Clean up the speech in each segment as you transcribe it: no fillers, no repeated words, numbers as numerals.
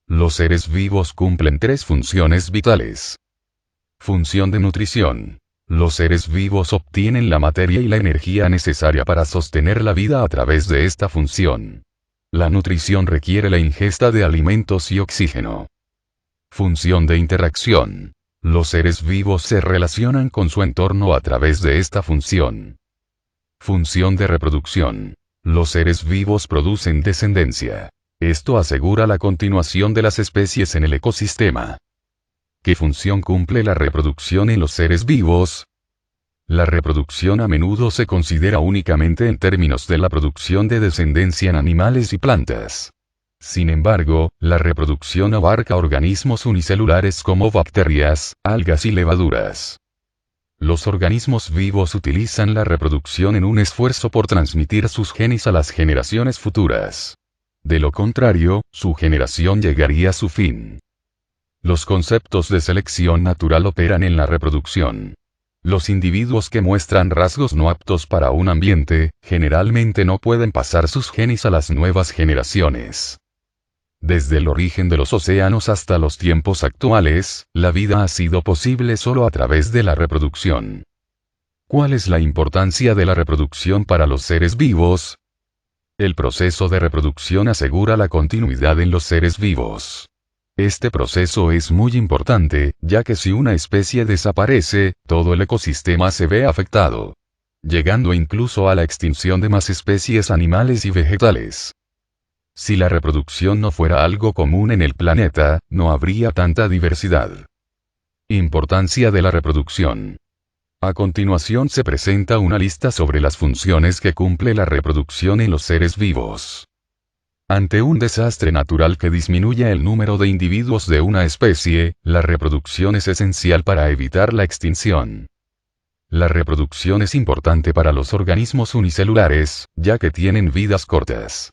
Los seres vivos cumplen tres funciones vitales. Función de nutrición. Los seres vivos obtienen la materia y la energía necesaria para sostener la vida a través de esta función. La nutrición requiere la ingesta de alimentos y oxígeno. Función de interacción. Los seres vivos se relacionan con su entorno a través de esta función. Función de reproducción. Los seres vivos producen descendencia. Esto asegura la continuación de las especies en el ecosistema. ¿Qué función cumple la reproducción en los seres vivos? La reproducción a menudo se considera únicamente en términos de la producción de descendencia en animales y plantas. Sin embargo, la reproducción abarca organismos unicelulares como bacterias, algas y levaduras. Los organismos vivos utilizan la reproducción en un esfuerzo por transmitir sus genes a las generaciones futuras. De lo contrario, su generación llegaría a su fin. Los conceptos de selección natural operan en la reproducción. Los individuos que muestran rasgos no aptos para un ambiente, generalmente no pueden pasar sus genes a las nuevas generaciones. Desde el origen de los océanos hasta los tiempos actuales, la vida ha sido posible solo a través de la reproducción. ¿Cuál es la importancia de la reproducción para los seres vivos? El proceso de reproducción asegura la continuidad en los seres vivos. Este proceso es muy importante, ya que si una especie desaparece, todo el ecosistema se ve afectado, llegando incluso a la extinción de más especies animales y vegetales. Si la reproducción no fuera algo común en el planeta, no habría tanta diversidad. Importancia de la reproducción. A continuación se presenta una lista sobre las funciones que cumple la reproducción en los seres vivos. Ante un desastre natural que disminuye el número de individuos de una especie, la reproducción es esencial para evitar la extinción. La reproducción es importante para los organismos unicelulares, ya que tienen vidas cortas.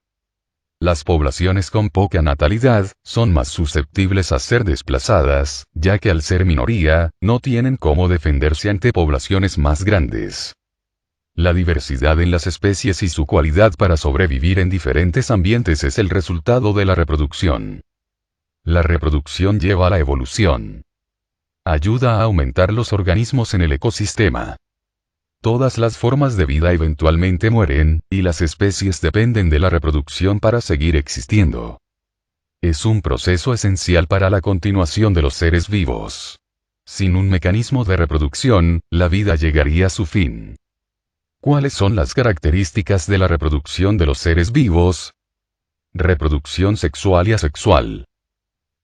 Las poblaciones con poca natalidad son más susceptibles a ser desplazadas, ya que al ser minoría, no tienen cómo defenderse ante poblaciones más grandes. La diversidad en las especies y su cualidad para sobrevivir en diferentes ambientes es el resultado de la reproducción. La reproducción lleva a la evolución. Ayuda a aumentar los organismos en el ecosistema. Todas las formas de vida eventualmente mueren, y las especies dependen de la reproducción para seguir existiendo. Es un proceso esencial para la continuación de los seres vivos. Sin un mecanismo de reproducción, la vida llegaría a su fin. ¿Cuáles son las características de la reproducción de los seres vivos? Reproducción sexual y asexual.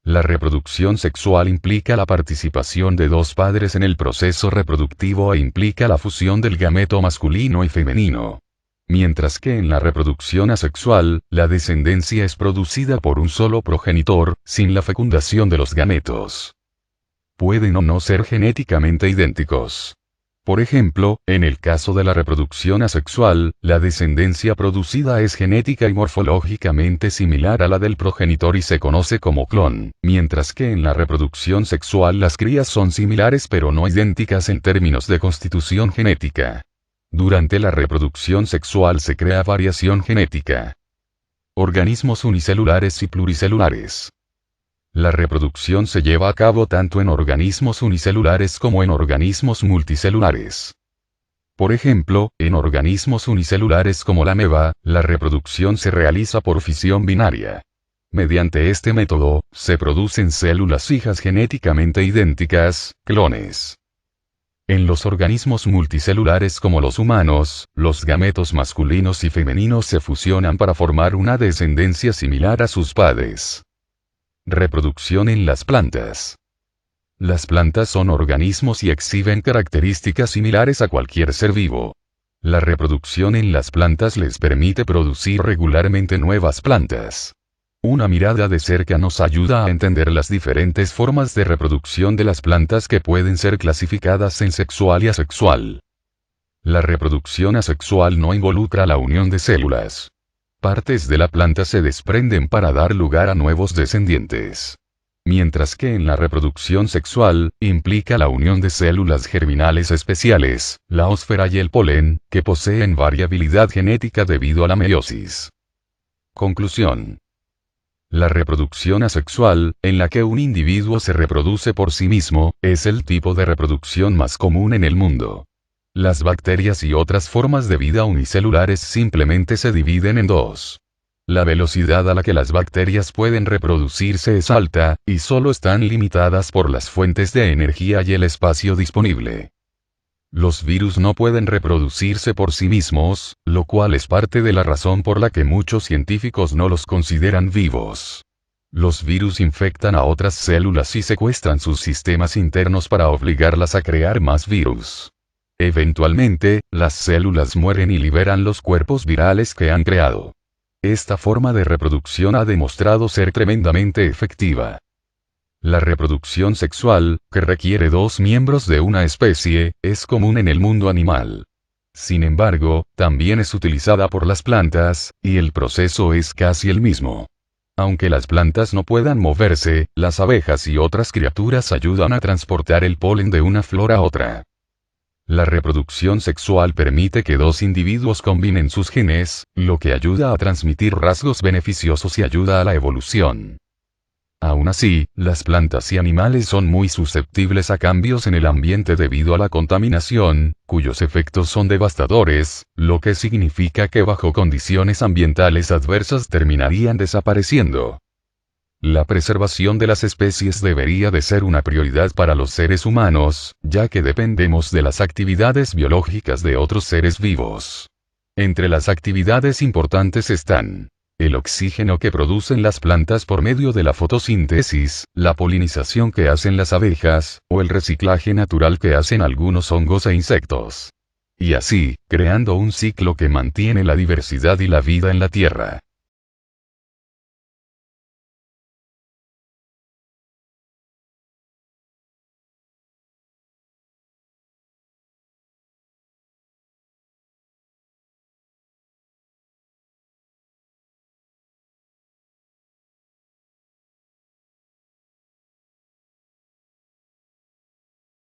La reproducción sexual implica la participación de dos padres en el proceso reproductivo e implica la fusión del gameto masculino y femenino. Mientras que en la reproducción asexual, la descendencia es producida por un solo progenitor, sin la fecundación de los gametos. Pueden o no ser genéticamente idénticos. Por ejemplo, en el caso de la reproducción asexual, la descendencia producida es genética y morfológicamente similar a la del progenitor y se conoce como clon, mientras que en la reproducción sexual las crías son similares pero no idénticas en términos de constitución genética. Durante la reproducción sexual se crea variación genética. Organismos unicelulares y pluricelulares. La reproducción se lleva a cabo tanto en organismos unicelulares como en organismos multicelulares. Por ejemplo, en organismos unicelulares como la ameba, la reproducción se realiza por fisión binaria. Mediante este método, se producen células hijas genéticamente idénticas, clones. En los organismos multicelulares como los humanos, los gametos masculinos y femeninos se fusionan para formar una descendencia similar a sus padres. Reproducción en las plantas. Las plantas son organismos y exhiben características similares a cualquier ser vivo. La reproducción en las plantas les permite producir regularmente nuevas plantas. Una mirada de cerca nos ayuda a entender las diferentes formas de reproducción de las plantas que pueden ser clasificadas en sexual y asexual. La reproducción asexual no involucra la unión de células. Partes de la planta se desprenden para dar lugar a nuevos descendientes. Mientras que en la reproducción sexual, implica la unión de células germinales especiales, la ósfera y el polen, que poseen variabilidad genética debido a la meiosis. Conclusión. La reproducción asexual, en la que un individuo se reproduce por sí mismo, es el tipo de reproducción más común en el mundo. Las bacterias y otras formas de vida unicelulares simplemente se dividen en dos. La velocidad a la que las bacterias pueden reproducirse es alta, y solo están limitadas por las fuentes de energía y el espacio disponible. Los virus no pueden reproducirse por sí mismos, lo cual es parte de la razón por la que muchos científicos no los consideran vivos. Los virus infectan a otras células y secuestran sus sistemas internos para obligarlas a crear más virus. Eventualmente, las células mueren y liberan los cuerpos virales que han creado. Esta forma de reproducción ha demostrado ser tremendamente efectiva. La reproducción sexual, que requiere dos miembros de una especie, es común en el mundo animal. Sin embargo, también es utilizada por las plantas, y el proceso es casi el mismo. Aunque las plantas no puedan moverse, las abejas y otras criaturas ayudan a transportar el polen de una flor a otra. La reproducción sexual permite que dos individuos combinen sus genes, lo que ayuda a transmitir rasgos beneficiosos y ayuda a la evolución. Aún así, las plantas y animales son muy susceptibles a cambios en el ambiente debido a la contaminación, cuyos efectos son devastadores, lo que significa que bajo condiciones ambientales adversas terminarían desapareciendo. La preservación de las especies debería de ser una prioridad para los seres humanos, ya que dependemos de las actividades biológicas de otros seres vivos. Entre las actividades importantes están el oxígeno que producen las plantas por medio de la fotosíntesis, la polinización que hacen las abejas, o el reciclaje natural que hacen algunos hongos e insectos. Y así, creando un ciclo que mantiene la diversidad y la vida en la Tierra.